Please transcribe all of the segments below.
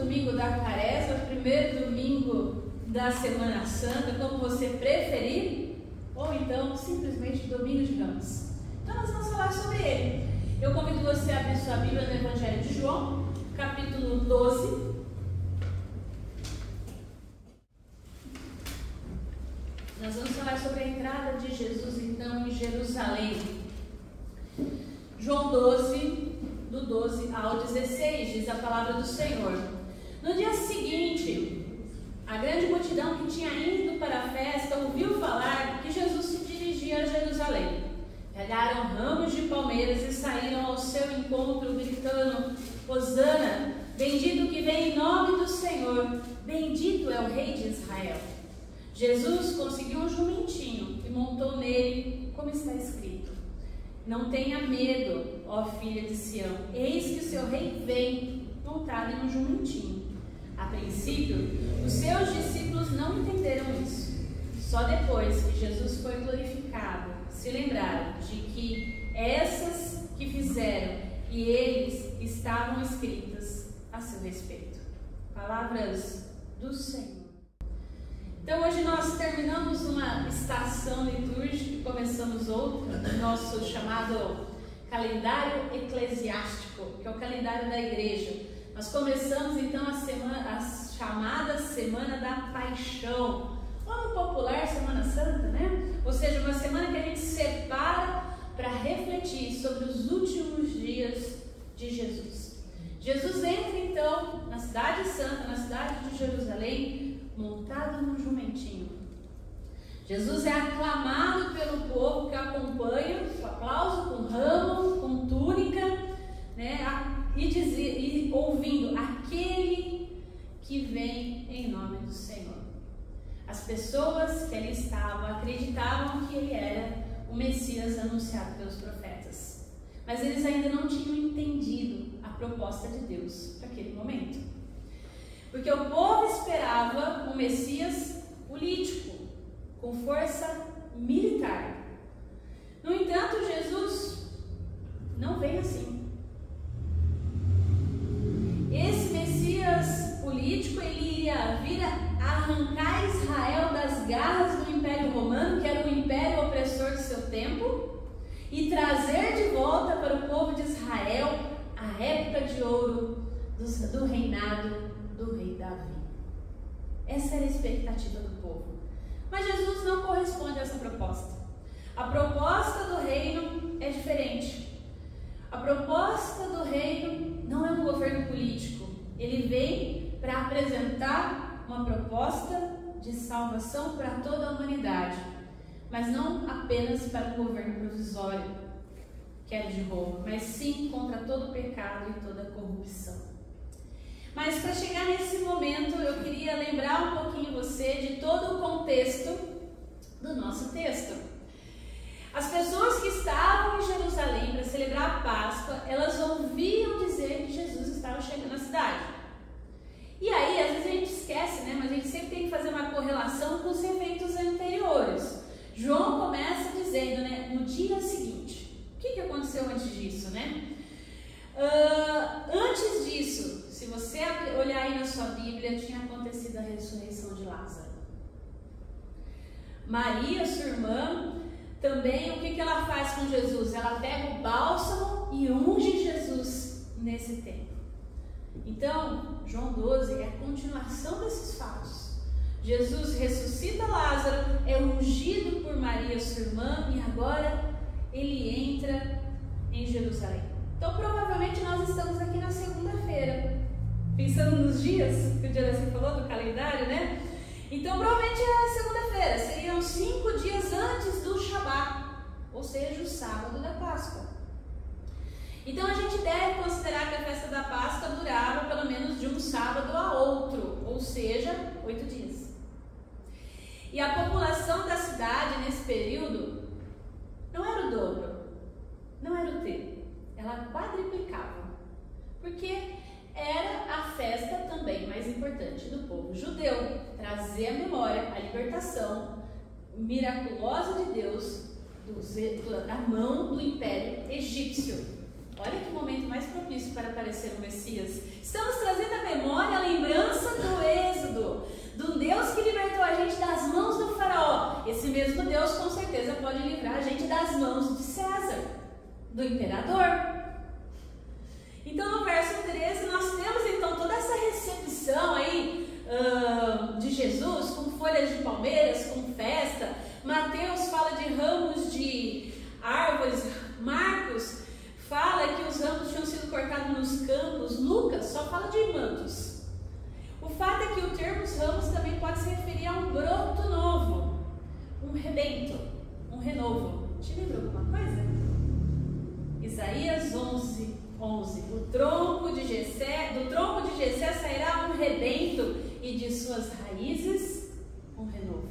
domingo da Quaresma, primeiro domingo da Semana Santa, como você preferir, ou então simplesmente domingo de Ramos. Então nós vamos falar sobre ele. Eu convido você a abrir sua Bíblia no Evangelho de João, capítulo 12. Nós vamos falar sobre a entrada de Jesus então em Jerusalém. João 12, do 12 ao 16, diz a palavra do Senhor. No dia seguinte, a grande multidão que tinha ido para a festa ouviu falar que Jesus se dirigia a Jerusalém. Pegaram ramos de palmeiras e saíram ao seu encontro, gritando: Hosana, bendito que vem em nome do Senhor, bendito é o Rei de Israel. Jesus conseguiu um jumentinho e montou nele, como está escrito: Não tenha medo, ó filha de Sião, eis que o seu rei vem, montado em um jumentinho. A princípio, os seus discípulos não entenderam isso. Só depois que Jesus foi glorificado, se lembraram de que essas que fizeram e eles estavam escritas a seu respeito. Palavras do Senhor. Então hoje nós terminamos uma estação litúrgica e começamos outra, nosso chamado calendário eclesiástico, que é o calendário da igreja. Nós começamos então a chamada Semana da Paixão, ou no popular Semana Santa, né? Ou seja, uma semana que a gente separa para refletir sobre os últimos dias de Jesus. Jesus entra então na cidade santa, na cidade de Jerusalém, montado num jumentinho. Jesus é aclamado pelo povo que acompanha, com aplauso, com ramo, com túnica, né? E ouvindo: aquele que vem em nome do Senhor. As pessoas que ali estavam acreditavam que ele era o Messias anunciado pelos profetas, mas eles ainda não tinham entendido a proposta de Deus para aquele momento. Porque o povo esperava um Messias político, com força militar. No entanto, Jesus não veio assim. Esse Messias político, ele iria vir a arrancar Israel das garras do Império Romano, que era o império opressor do seu tempo, e trazer de volta para o povo de Israel a época de ouro do reinado do rei Davi. Essa era a expectativa do povo. Mas Jesus não corresponde a essa proposta. A proposta do reino é diferente. A proposta do reino não é um governo político. Ele vem para apresentar uma proposta de salvação para toda a humanidade, mas não apenas para um governo provisório, que era de Roma, mas sim contra todo o pecado e toda a corrupção. Mas para chegar nesse momento, eu queria lembrar um pouquinho você de todo o contexto do nosso texto. As pessoas que estavam em Jerusalém para celebrar a Páscoa, elas ouviam dizer que Jesus estava chegando na cidade. E aí, às vezes a gente esquece, né? Mas a gente sempre tem que fazer uma correlação com os eventos anteriores. João começa dizendo, né? No dia seguinte. O que aconteceu antes disso, né? Antes disso, se você olhar aí na sua Bíblia, tinha acontecido a ressurreição de Lázaro. Maria, sua irmã, também, o que ela faz com Jesus? Ela pega o bálsamo e unge Jesus nesse tempo. Então, João 12 é a continuação desses fatos. Jesus ressuscita Lázaro, é ungido por Maria, sua irmã, e agora ele entra em Jerusalém. Então, provavelmente nós estamos aqui na segunda-feira, pensando nos dias, que o dia você falou do calendário, né? Então, provavelmente é segunda-feira, seriam 5 dias antes do Shabat, ou seja, o sábado da Páscoa. Então, a gente deve considerar que a festa da Páscoa durava pelo menos de um sábado a outro, ou seja, 8 dias. E a população da cidade nesse período não era o dobro, não era o triplo, ela quadriplicava, porque era a festa também mais importante do povo judeu, trazer à memória a libertação miraculosa de Deus da mão do Império Egípcio. Olha que momento mais propício para aparecer o Messias. Estamos trazendo à memória a lembrança do Êxodo, do Deus que libertou a gente das mãos do faraó. Esse mesmo Deus com certeza pode livrar a gente das mãos de César, do imperador. Então no verso 13 nós temos então toda essa recepção aí de Jesus com folhas de palmeiras, com festa. Mateus fala de ramos de árvores, Marcos fala que os ramos tinham sido cortados nos campos, Lucas só fala de mantos. O fato é que o termo os ramos também pode se referir a um broto novo, um rebento, um renovo. Te lembra alguma coisa? Isaías 11. Do tronco de Jessé sairá um rebento e de suas raízes um renovo.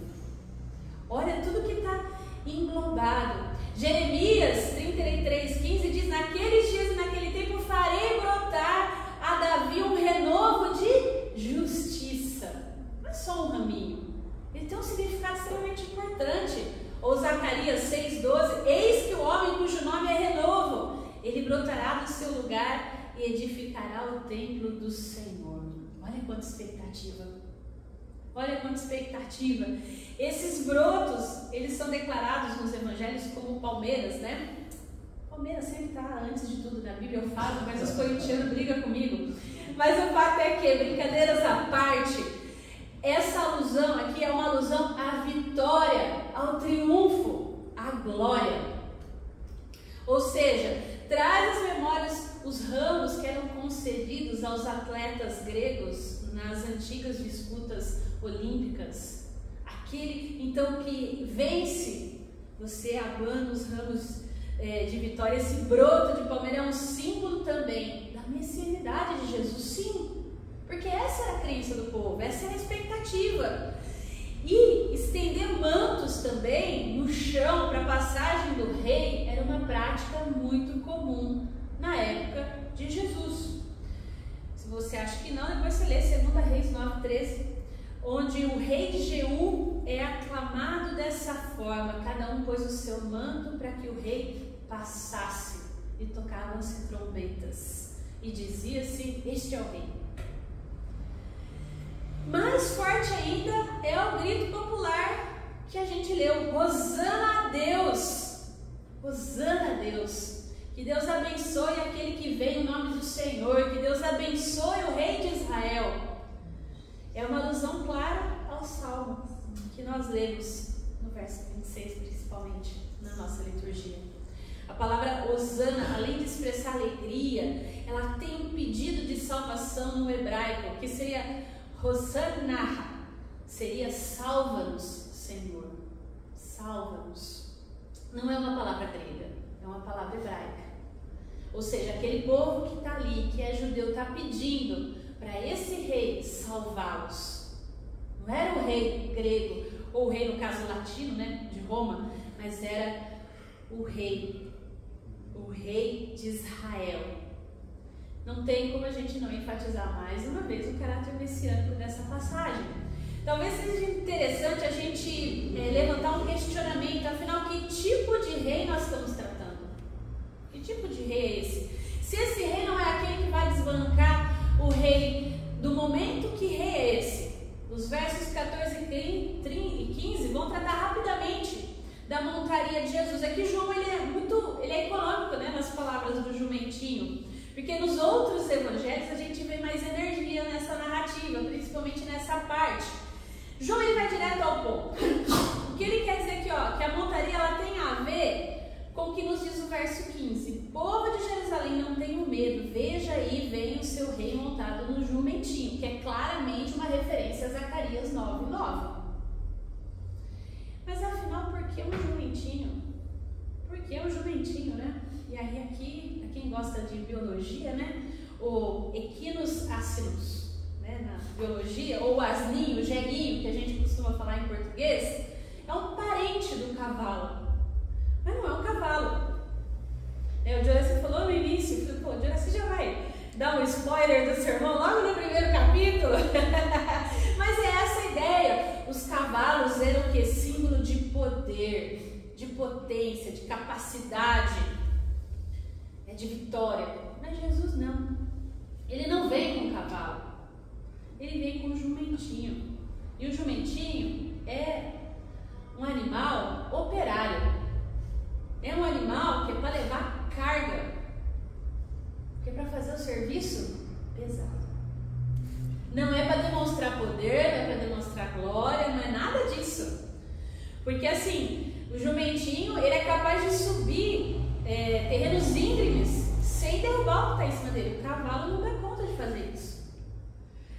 Olha tudo que está englobado. Jeremias 33:15 diz: naqueles dias e naquele tempo farei brotar a Davi um renovo de justiça. Não é só um raminho, ele tem um significado extremamente importante. Ou Zacarias 6:12: eis que o homem cujo nome é renovo, ele brotará do seu lugar e edificará o templo do Senhor. Olha quanta expectativa. Olha quanta expectativa. Esses brotos, eles são declarados nos evangelhos como palmeiras, né? Palmeiras sempre está antes de tudo na Bíblia, eu falo, mas os corintianos brigam comigo. Mas o fato é que, brincadeiras à parte, essa alusão aqui é uma alusão à vitória, ao triunfo, à glória. Ou seja, traz às memórias os ramos que eram concedidos aos atletas gregos nas antigas disputas olímpicas. Aquele então que vence, você abana os ramos de vitória. Esse broto de palmeira é um símbolo também da messianidade de Jesus, sim, porque essa era a crença do povo, essa era a expectativa. E estender mantos também no chão para a passagem do rei era uma prática muito comum na época de Jesus. Se você acha que não, depois você lê 2 Reis 9:13, onde o rei de Jeú é aclamado dessa forma: cada um pôs o seu manto para que o rei passasse, e tocavam-se trombetas e dizia-se: este é o rei. Mais forte ainda é o grito popular que a gente leu: Hosana a Deus! Hosana a Deus! Que Deus abençoe aquele que vem em nome do Senhor, que Deus abençoe o rei de Israel. É uma alusão clara ao Salmo que nós lemos no verso 26, principalmente na nossa liturgia. A palavra Hosana, além de expressar alegria, ela tem um pedido de salvação no hebraico, que seria Hosanna, seria salva-nos, Senhor, salva-nos. Não é uma palavra grega, é uma palavra hebraica. Ou seja, aquele povo que está ali, que é judeu, está pedindo para esse rei salvá-los. Não era o rei grego, ou o rei, no caso latino, né, de Roma, mas era o rei de Israel. Não tem como a gente não enfatizar mais uma vez o caráter messiânico dessa passagem. Talvez seja interessante a gente levantar um questionamento: afinal, que tipo de rei nós estamos tratando? Que tipo de rei é esse? Se esse rei não é aquele que vai desbancar o rei do momento, que rei é esse? Os versos 14 e 15 vão tratar rapidamente da montaria de Jesus. Aqui João ele é econômico, né, nas palavras do jumentinho, porque nos outros evangelhos a gente vê mais energia nessa narrativa, principalmente nessa parte. João ele vai direto ao ponto. O que ele quer dizer aqui, ó, que a montaria ela tem a ver com o que nos diz o verso 15: povo de Jerusalém, não tenham medo, veja aí, vem o seu rei montado no jumentinho, que é claramente uma referência a Zacarias 9:9. Mas afinal, por que um jumentinho? Por que um jumentinho, né? E aí aqui, a quem gosta de biologia, né? O equinus assinus, né? Na biologia, ou asninho, jeguinho, que a gente costuma falar em português, é um parente do cavalo. Mas não é um cavalo. O Juraci falou no início, eu falei, pô, Juraci já vai dar um spoiler do sermão logo no primeiro capítulo. Mas é essa a ideia. Os cavalos eram o quê? Símbolo de poder, de potência, de capacidade. de vitória. Mas Jesus não. Ele não vem com um cavalo. Ele vem com um jumentinho. E o jumentinho é um animal operário. É um animal que é para levar carga. Que é para fazer o serviço pesado. Não é para demonstrar poder, não é para demonstrar glória, não é nada disso. Porque assim, o jumentinho, ele é capaz de subir terrenos íngremes sem derrubar o que está em cima dele. O cavalo não dá conta de fazer isso.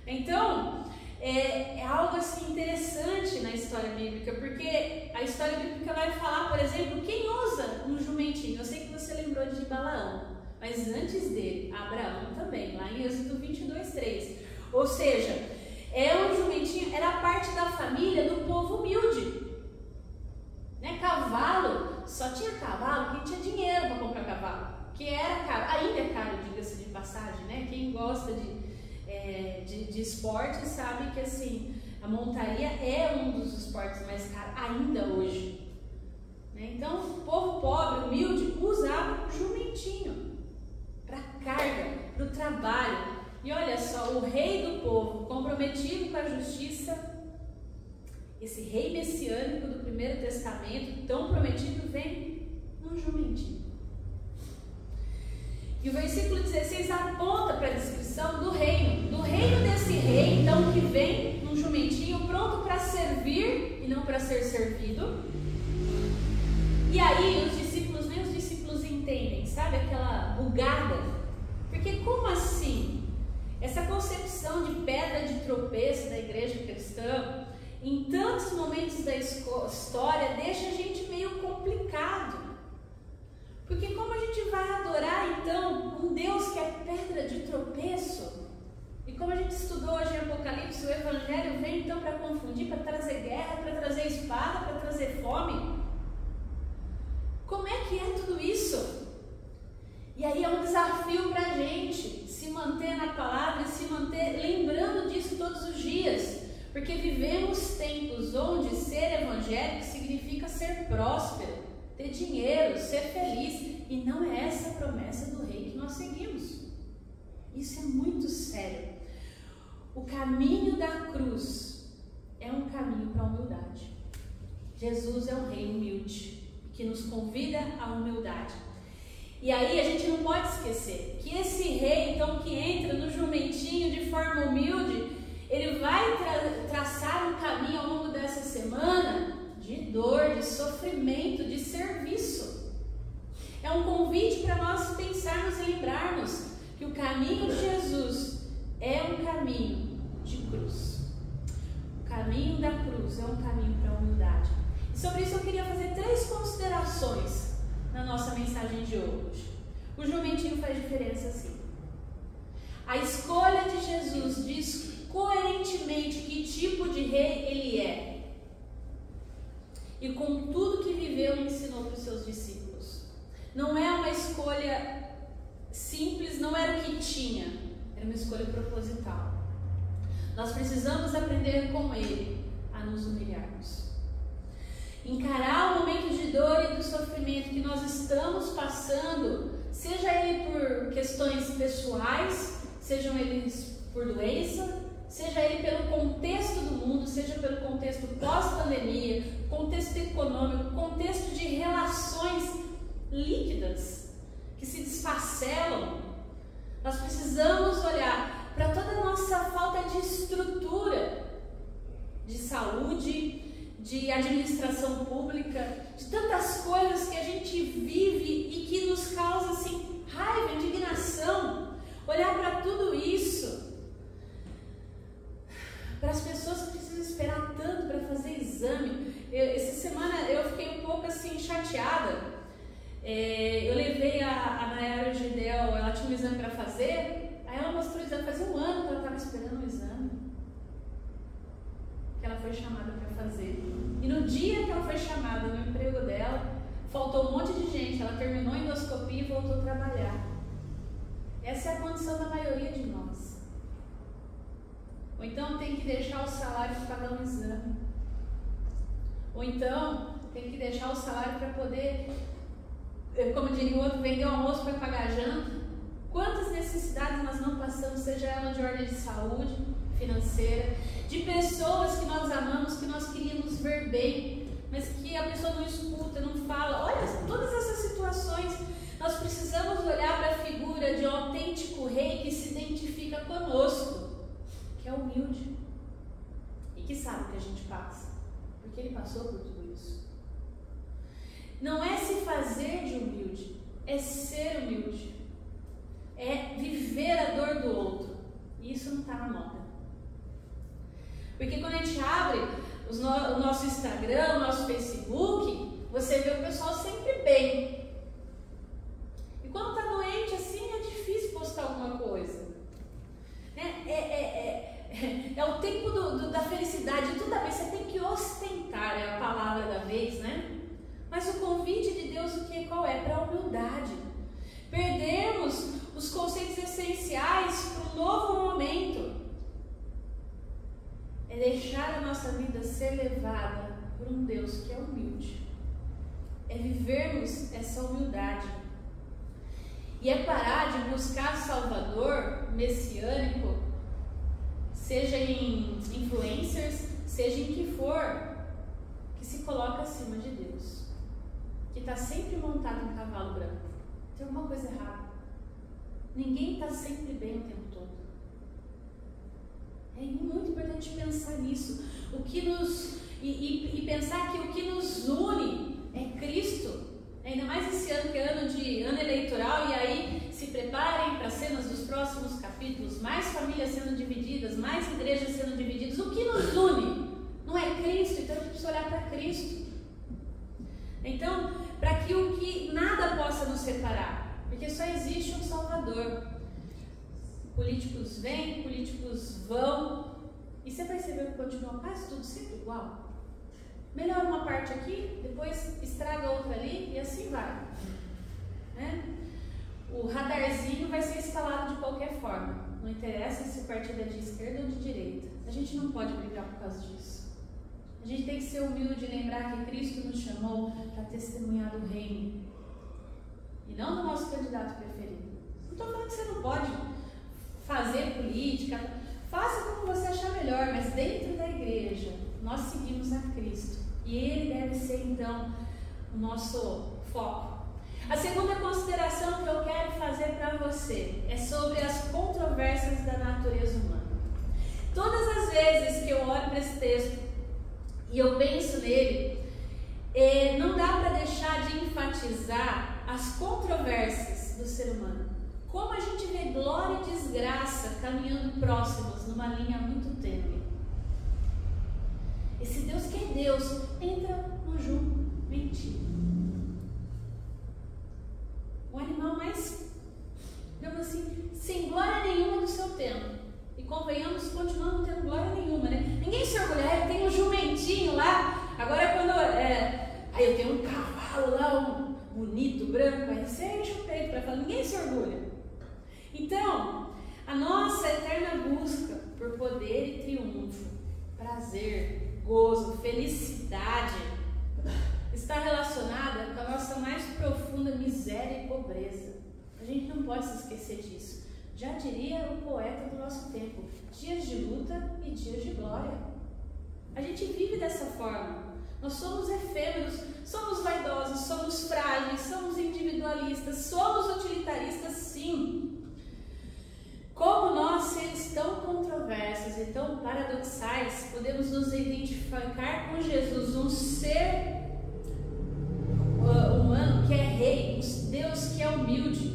Então, é algo assim interessante na história bíblica, porque a história bíblica vai falar, por exemplo, quem usa um jumentinho. Eu sei que você lembrou de Balaão, mas antes dele, Abraão também, lá em Êxodo 22:3. Ou seja, um jumentinho era parte da família do povo humilde. Né? Cavalo, só tinha cavalo quem tinha dinheiro para comprar cavalo, que era caro, ainda é caro, diga-se de passagem, né? Quem gosta de esporte sabe que assim, a montaria é um dos esportes mais caros ainda hoje. Né? Então, o povo pobre, humilde, usava um jumentinho para carga, para o trabalho. E olha só, o rei do povo, comprometido com a justiça, esse rei messiânico do Primeiro Testamento, tão prometido, vem num jumentinho. E o versículo 16 aponta para a descrição do reino desse rei, então, que vem num jumentinho pronto para servir e não para ser servido. E aí nem os discípulos entendem, sabe aquela bugada? Porque como assim? Essa concepção de pedra de tropeço da igreja cristã, em tantos momentos da história, deixa a gente meio complicado. Porque como a gente vai adorar, então, um Deus que é pedra de tropeço? E como a gente estudou hoje em Apocalipse, o Evangelho vem, então, para confundir, para trazer guerra, para trazer espada, para trazer fome. Como é que é tudo isso? E aí é um desafio para a gente se manter na palavra e se manter lembrando disso todos os dias. Porque vivemos tempos onde ser evangélico significa ser próspero, ter dinheiro, ser feliz. E não é essa a promessa do rei que nós seguimos. Isso é muito sério. O caminho da cruz é um caminho para a humildade. Jesus é um rei humilde, que nos convida à humildade. E aí a gente não pode esquecer que esse rei, então, que entra no jumentinho de forma humilde, ele vai traçar um caminho ao longo dessa semana de dor, de sofrimento, de serviço. É um convite para nós pensarmos e lembrarmos que o caminho de Jesus é um caminho de cruz. O caminho da cruz é um caminho para a humildade. E sobre isso eu queria fazer 3 considerações na nossa mensagem de hoje. O jumentinho faz diferença sim. A escolha de Jesus diz coerentemente que tipo de rei ele é. E com tudo que viveu e ensinou para os seus discípulos. Não é uma escolha simples, não era o que tinha. Era uma escolha proposital. Nós precisamos aprender com ele a nos humilharmos. Encarar o momento de dor e do sofrimento que nós estamos passando, seja ele por questões pessoais, sejam eles por doença, seja ele pelo contexto do mundo, seja pelo contexto pós-pandemia, contexto econômico, contexto de relações líquidas que se desfacelam. Nós precisamos olhar para toda a nossa falta de estrutura, de saúde, de administração pública, de tantas coisas que a gente vive e que nos causa assim, raiva, indignação. Olhar para tudo isso, para as pessoas que precisam esperar tanto para fazer exame. Essa semana eu fiquei um pouco assim chateada. Eu levei a Nayara Gidel, ela tinha um exame para fazer, aí ela mostrou o exame, fazia 1 ano que ela estava esperando o exame, que ela foi chamada para fazer. E no dia que ela foi chamada no emprego dela, faltou um monte de gente, ela terminou a endoscopia e voltou a trabalhar. Essa é a condição da maioria de nós. Ou então tem que deixar o salário para pagar um exame. Ou então tem que deixar o salário para poder como diria o outro, vender o almoço para pagar a janta. Quantas necessidades nós não passamos, seja ela de ordem de saúde, financeira, de pessoas que nós amamos, que nós queríamos ver bem, mas que a pessoa não escuta, não fala. Olha, todas essas situações, nós precisamos olhar para a figura de um autêntico rei que se identifica conosco, que é humilde e que sabe o que a gente passa, porque ele passou por tudo isso. Não é se fazer de humilde, é ser humilde, é viver a dor do outro, e isso não está na moda. Porque quando a gente abre o nosso Instagram, o nosso Facebook, você vê o pessoal sempre bem. E quando está doente assim, é difícil postar alguma coisa. É o tempo da felicidade, tudo bem, você tem que ostentar, é a palavra da vez, né? Mas o convite de Deus, qual é? Para a humildade. Perdermos os conceitos essenciais para um novo momento. É deixar a nossa vida ser levada por um Deus que é humilde. É vivermos essa humildade. E é parar de buscar Salvador messiânico, seja em influencers, seja em que for, que se coloca acima de Deus, que está sempre montado em cavalo branco. Tem alguma coisa errada. Ninguém está sempre bem o tempo todo. É muito importante pensar nisso. E pensar que o que nos une é Cristo. Ainda mais esse ano, que é ano eleitoral, e aí se preparem para as cenas dos próximos capítulos, mais famílias sendo divididas, mais igrejas sendo divididas. O que nos une não é Cristo, então a gente precisa olhar para Cristo. Então, para que nada possa nos separar, porque só existe um Salvador. Políticos vêm, políticos vão, e você vai perceber que continua quase tudo sempre igual. Melhora uma parte aqui, depois estraga outra ali, e assim vai. Né? O radarzinho vai ser instalado de qualquer forma. Não interessa se o partido é de esquerda ou de direita. A gente não pode brigar por causa disso. A gente tem que ser humilde e lembrar que Cristo nos chamou para testemunhar do reino. E não do nosso candidato preferido. Não estou falando que você não pode fazer política. Faça como você achar melhor, mas dentro da igreja, nós seguimos a Cristo. E Ele deve ser, então, o nosso foco. A segunda consideração que eu quero fazer para você é sobre as controvérsias da natureza humana. Todas as vezes que eu olho para esse texto e eu penso nele, não dá para deixar de enfatizar as controvérsias do ser humano. Como a gente vê glória e desgraça caminhando próximos numa linha muito tênue. Esse Deus que é Deus entra no jumento. O animal mais, digamos assim, sem glória nenhuma do seu tempo. E convenhamos, continuando não tendo glória nenhuma, né? Ninguém se orgulha, tem um jumentinho lá. Agora quando aí eu tenho um cavalo lá, um bonito, branco, aí você enche o peito para falar, ninguém se orgulha. Então, a nossa eterna busca por poder e triunfo, prazer, gozo, felicidade, está relacionada com a nossa mais profunda miséria e pobreza. A gente não pode se esquecer disso. Já diria o poeta do nosso tempo, dias de luta e dias de glória. A gente vive dessa forma. Nós somos efêmeros, somos vaidosos, somos frágeis, somos individualistas, somos utilitaristas, sim. Como nós, seres tão controversos e tão paradoxais, podemos nos identificar com Jesus, um ser humano que é rei, um Deus que é humilde.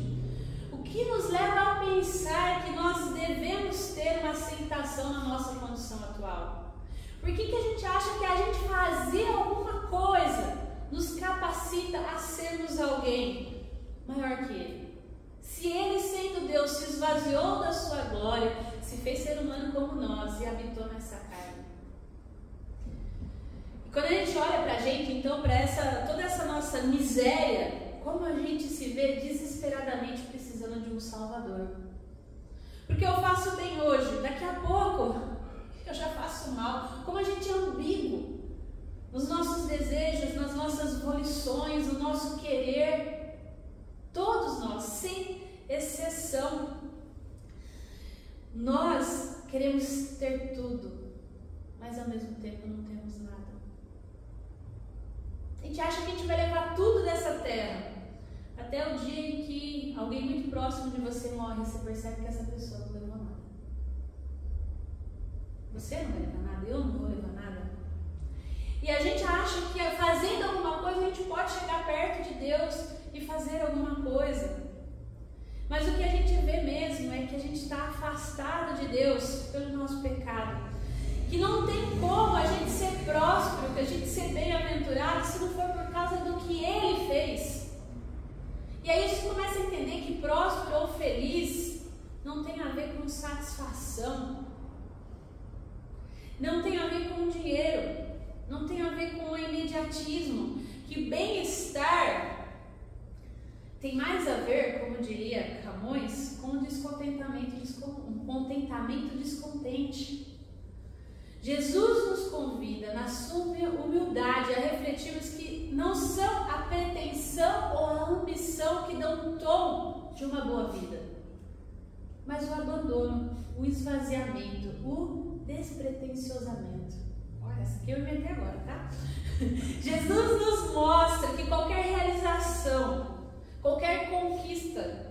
O que nos leva a pensar que nós devemos ter uma aceitação na nossa condição atual? Por que a gente acha que a gente fazer alguma coisa nos capacita a sermos alguém maior que Ele? Se Ele, sendo Deus, se esvaziou da sua glória, se fez ser humano como nós e habitou nessa carne. E quando a gente olha para a gente, então, para toda essa nossa miséria, como a gente se vê desesperadamente precisando de um Salvador. Porque eu faço bem hoje, daqui a pouco eu já faço mal. Como a gente é ambíguo nos nossos desejos, nas nossas volições, no nosso querer. Todos nós, sem exceção. Nós queremos ter tudo, mas ao mesmo tempo não temos nada. A gente acha que a gente vai levar tudo dessa terra, até o dia em que alguém muito próximo de você morre e você percebe que essa pessoa não levou nada. Você não vai levar nada, eu não vou levar nada. E a gente acha que fazendo alguma coisa a gente pode chegar perto de Deus e fazer alguma coisa. Mas o que a gente vê mesmo é que a gente está afastado de Deus pelo nosso pecado. Que não tem como a gente ser próspero, que a gente ser bem-aventurado, se não for por causa do que Ele fez. E aí a gente começa a entender que próspero ou feliz não tem a ver com satisfação, não tem a ver com dinheiro, não tem a ver com o imediatismo, que bem-estar tem mais a ver, como diria Camões, com o um contentamento descontente. Jesus nos convida, na sua humildade, a refletirmos que não são a pretensão ou a ambição que dão o tom de uma boa vida, mas o abandono, o esvaziamento, o despretensiosamento. Olha, essa aqui eu inventei agora, tá? Jesus nos mostra que qualquer realização, qualquer conquista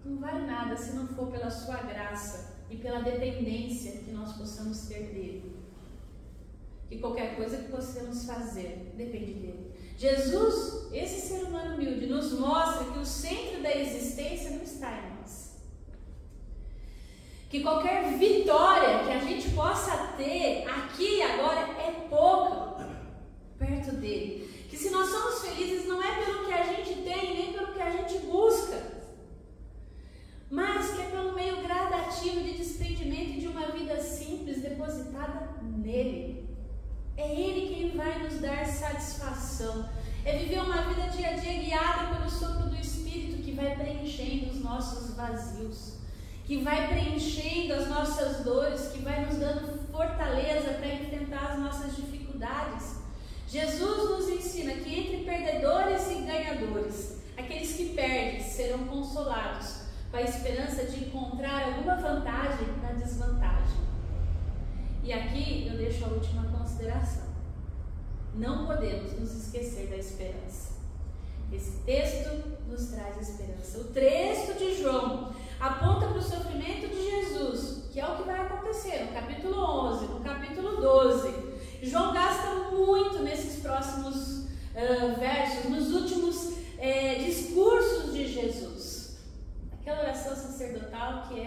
não vale nada se não for pela sua graça e pela dependência que nós possamos ter dele. Que qualquer coisa que possamos fazer depende dele. Jesus, esse ser humano humilde, nos mostra que o centro da existência não está em nós. Que qualquer vitória que a gente possa ter aqui e agora é pouca perto dele. Que se nós somos felizes não é pelo que a gente tem, nem pelo que a gente busca, mas que é pelo meio gradativo de desprendimento de uma vida simples depositada nele. É Ele quem vai nos dar satisfação. É viver uma vida dia a dia guiada pelo sopro do Espírito, que vai preenchendo os nossos vazios, que vai preenchendo as nossas dores, que vai nos dando fortaleza para enfrentar as nossas dificuldades. Jesus nos ensina que entre perdedores e ganhadores, aqueles que perdem serão consolados, com a esperança de encontrar alguma vantagem na desvantagem. E aqui eu deixo a última consideração. Não podemos nos esquecer da esperança. Esse texto nos traz esperança. O texto de João aponta para o sofrimento de Jesus, que é o que vai acontecer no capítulo 11, no capítulo 12. João gasta muito nesses próximos versos, nos últimos discursos de Jesus. Aquela oração sacerdotal que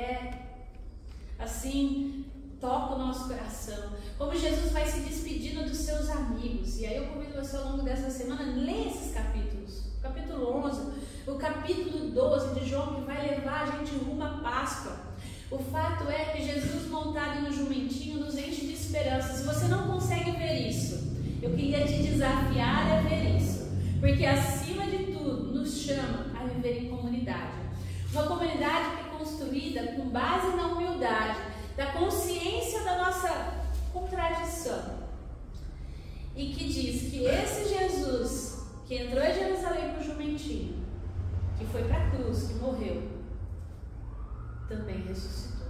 assim, toca o nosso coração. Como Jesus vai se despedindo dos seus amigos. E aí eu convido você ao longo dessa semana a ler esses capítulos. O capítulo 11, o capítulo 12 de João, que vai levar a gente rumo à Páscoa. O fato é que Jesus montado no jumentinho nos enche de esperança. Se você não consegue ver isso, eu queria te desafiar a ver isso. Porque acima de tudo, nos chama a viver em comunidade. Uma comunidade que é construída com base na humildade, da consciência da nossa contradição. E que diz que esse Jesus que entrou em Jerusalém para o jumentinho, que foi para a cruz, que morreu, também ressuscitou.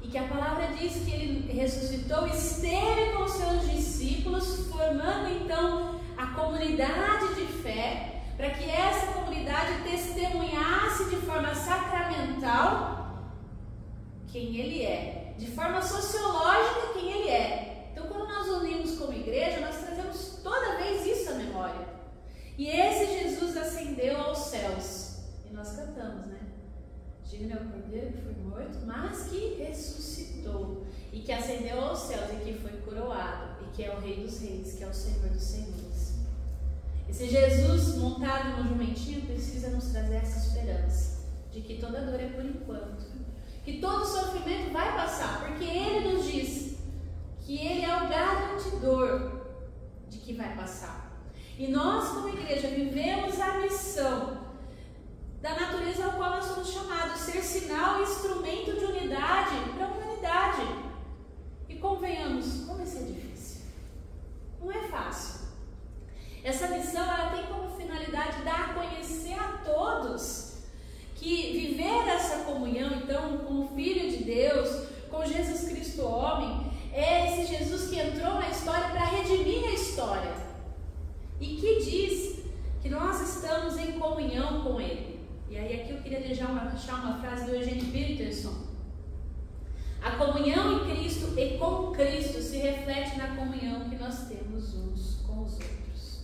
E que a palavra diz que ele ressuscitou, esteve com seus discípulos, formando então a comunidade de fé, para que essa comunidade testemunhasse de forma sacramental quem ele é, de forma sociológica quem ele é. Então, quando nós unimos como igreja, nós trazemos toda vez isso à memória. E esse Jesus ascendeu aos céus, e nós cantamos, né? Digno é o Cordeiro que foi morto, mas que ressuscitou, e que ascendeu aos céus, e que foi coroado, e que é o Rei dos Reis, que é o Senhor dos Senhores. Esse Jesus montado no jumentinho precisa nos trazer essa esperança de que toda dor é por enquanto, que todo sofrimento vai passar, porque Ele nos diz que Ele é o garantidor de que vai passar. E nós, como igreja, vivemos a missão da natureza ao qual nós somos chamados, ser sinal e instrumento de unidade para a humanidade. E convenhamos, como isso é difícil. Não é fácil. Essa missão ela tem como finalidade dar a conhecer a como Filho de Deus, com Jesus Cristo homem, é esse Jesus que entrou na história para redimir a história. E que diz que nós estamos em comunhão com Ele. E aí aqui eu queria deixar uma frase do Eugene Peterson. A comunhão em Cristo e com Cristo se reflete na comunhão que nós temos uns com os outros.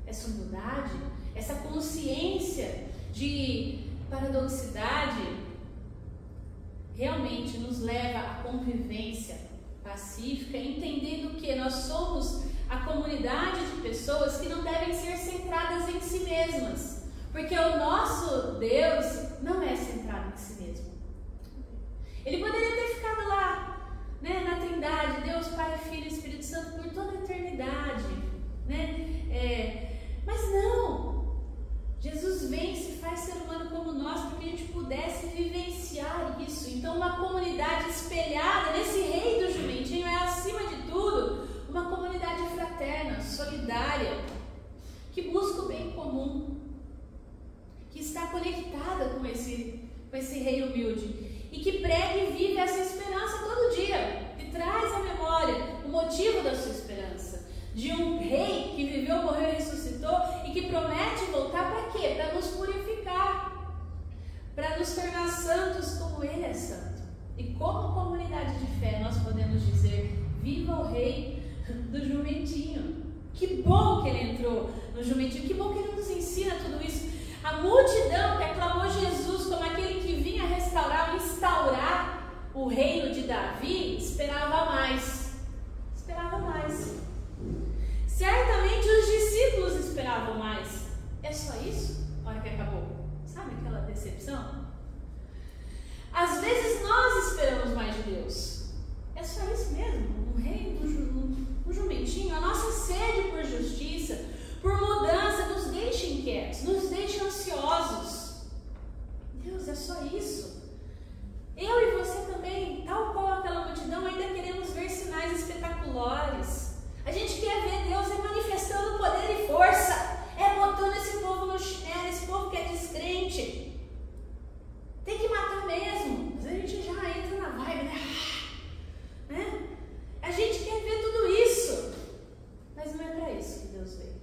Essa humildade, essa consciência de paradoxidade realmente nos leva à convivência pacífica, entendendo que nós somos a comunidade de pessoas que não devem ser centradas em si mesmas, porque o nosso Deus não é centrado em si mesmo. Ele poderia ter ficado lá, né, na Trindade, Deus, Pai, Filho e Espírito Santo por toda a eternidade, né? Mas não, Jesus vem e se faz ser humano como nós para que a gente pudesse vivenciar isso. Então uma comunidade espelhada nesse rei do jumentinho é, acima de tudo, uma comunidade fraterna, solidária, que busca o bem comum, que está conectada com esse rei humilde e que prega e vive essa esperança todo dia, que traz à memória o motivo da sua esperança, de um rei que viveu, morreu e ressuscitou e que promete voltar para quê? Para nos purificar, para nos tornar santos como Ele é santo. E como comunidade de fé nós podemos dizer: viva o rei do jumentinho. Que bom que Ele entrou no jumentinho, que bom que Ele nos ensina tudo isso. A multidão que aclamou Jesus como aquele que vinha restaurar, instaurar o reino de Davi, esperava mais. Esperava mais. Certamente os discípulos esperavam mais. É só isso? A hora que acabou. Sabe aquela decepção? Às vezes nós esperamos mais de Deus. É só isso mesmo? Um reino, um jumentinho. A nossa sede por justiça, por mudança, nos deixa inquietos, nos deixa ansiosos. Deus, é só isso? Eu e você também, tal qual aquela multidão, ainda queremos ver sinais espetaculares. A gente quer ver Deus manifestando poder e força, botando esse povo no chinelo, esse povo que é descrente. Tem que matar mesmo, mas a gente já entra na vibe, né? A gente quer ver tudo isso, mas não é para isso que Deus veio.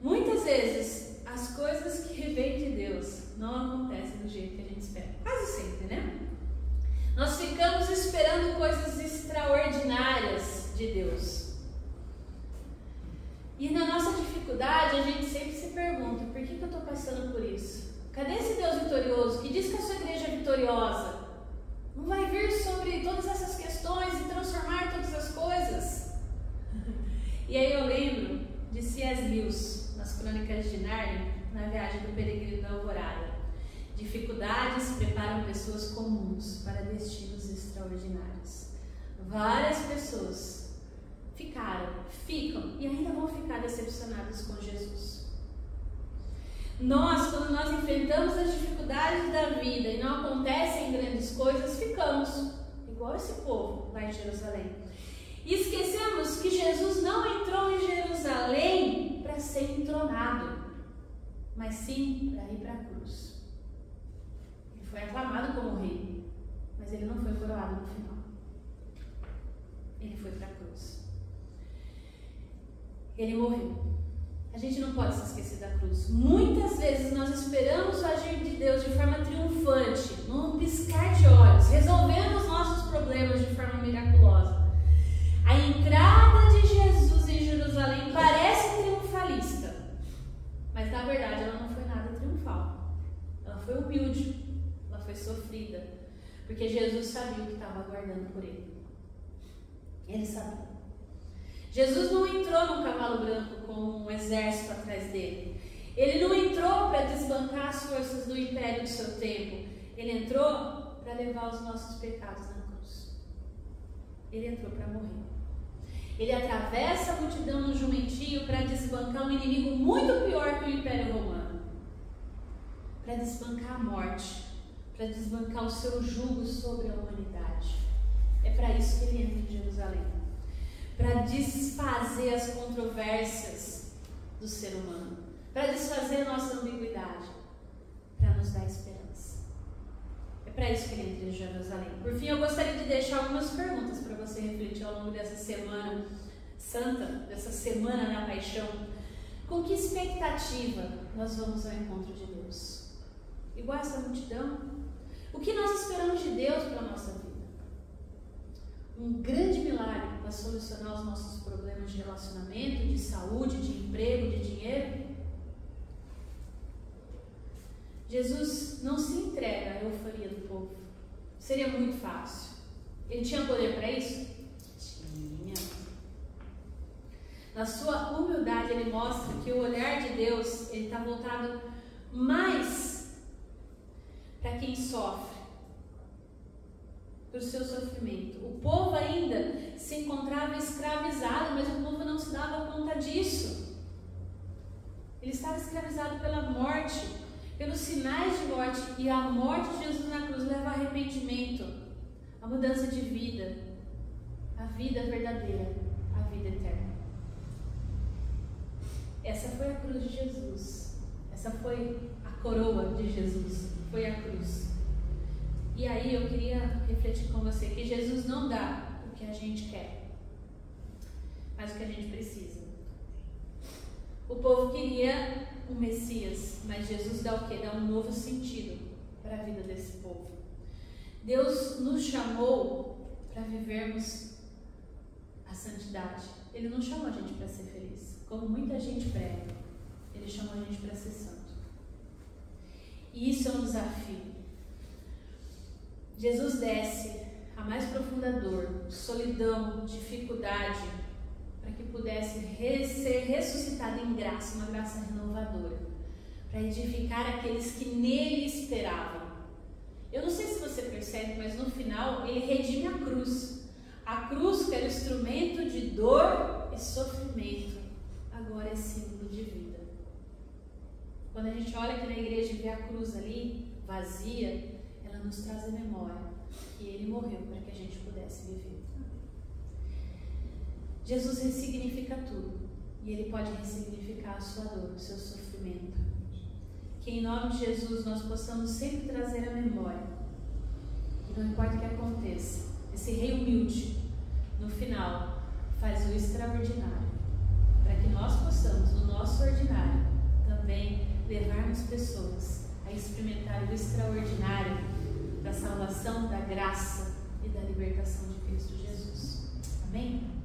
Muitas vezes, as coisas que vêm de Deus não acontecem do jeito que a gente espera. Quase sempre, né? Nós ficamos esperando coisas extraordinárias de Deus. E na nossa dificuldade, a gente sempre se pergunta: por que eu estou passando por isso? Cadê esse Deus vitorioso que diz que a sua igreja é vitoriosa? Não vai vir sobre todas essas questões e transformar todas as coisas? E aí eu lembro de C.S. Lewis, nas Crônicas de Nárnia, na viagem do Peregrino da Alvorada. Dificuldades preparam pessoas comuns para destinos extraordinários. Várias pessoas ficam e ainda vão ficar decepcionadas com Jesus. Nós, quando nós enfrentamos as dificuldades da vida e não acontecem grandes coisas, ficamos igual esse povo lá em Jerusalém. E esquecemos que Jesus não entrou em Jerusalém para ser entronado, mas sim para ir para a cruz. Ele foi aclamado como rei, mas ele não foi coroado no final. Ele foi para a cruz. Ele morreu. A gente não pode se esquecer da cruz. Muitas vezes nós esperamos o agir de Deus de forma triunfante, num piscar de olhos, resolvendo os nossos problemas de forma miraculosa. A entrada de Jesus em Jerusalém parece triunfalista, mas na verdade ela não foi nada triunfal. Ela foi humilde, ela foi sofrida, porque Jesus sabia o que estava aguardando por ele. Ele sabia. Jesus não entrou num cavalo branco com um exército atrás dele. Ele não entrou para desbancar as forças do império do seu tempo. Ele entrou para levar os nossos pecados na cruz. Ele entrou para morrer. Ele atravessa a multidão no jumentinho para desbancar um inimigo muito pior que o Império Romano. Para desbancar a morte. Para desbancar o seu jugo sobre a humanidade. É para isso que ele entra em Jerusalém. Para desfazer as controvérsias do ser humano, para desfazer a nossa ambiguidade, para nos dar esperança. É para Era isso que ele entra em Jerusalém. Por fim, eu gostaria de deixar algumas perguntas para você refletir ao longo dessa semana santa, dessa semana da paixão. Com que expectativa nós vamos ao encontro de Deus? Igual essa multidão? O que nós esperamos de Deus para a nossa vida? Um grande milagre para solucionar os nossos problemas de relacionamento, de saúde, de emprego, de dinheiro? Jesus não se entrega à euforia do povo. Seria muito fácil. Ele tinha poder para isso? Tinha. Na sua humildade, ele mostra que o olhar de Deus está voltado mais para quem sofre, para o seu sofrimento. O povo ainda se encontrava escravizado, mas o povo não se dava conta disso. Ele estava escravizado pela morte, pelos sinais de morte, e a morte de Jesus na cruz leva a arrependimento, a mudança de vida, a vida verdadeira, a vida eterna. Essa foi a cruz de Jesus, essa foi a coroa de Jesus, foi a cruz. E aí eu queria refletir com você que Jesus não dá o que a gente quer, mas o que a gente precisa. O povo queria um Messias, mas Jesus dá o quê? Dá um novo sentido para a vida desse povo. Deus nos chamou para vivermos a santidade. Ele não chamou a gente para ser feliz, como muita gente prega. Ele chamou a gente para ser santo. E isso é um desafio. Jesus desce a mais profunda dor, solidão, dificuldade, para que pudesse ser ressuscitado em graça, uma graça renovadora, para edificar aqueles que nele esperavam. Eu não sei se você percebe, mas no final ele redime a cruz. A cruz, que era instrumento de dor e sofrimento, agora é símbolo de vida. Quando a gente olha aqui na igreja e vê a cruz ali, vazia, ela nos traz a memória que ele morreu para que a gente pudesse viver. Jesus ressignifica tudo, e ele pode ressignificar a sua dor, o seu sofrimento. Que em nome de Jesus nós possamos sempre trazer a memória, e não importa o que aconteça, esse rei humilde, no final, faz o extraordinário, para que nós possamos, no nosso ordinário, também levarmos pessoas a experimentar o extraordinário da salvação, da graça e da libertação de Cristo Jesus. Amém?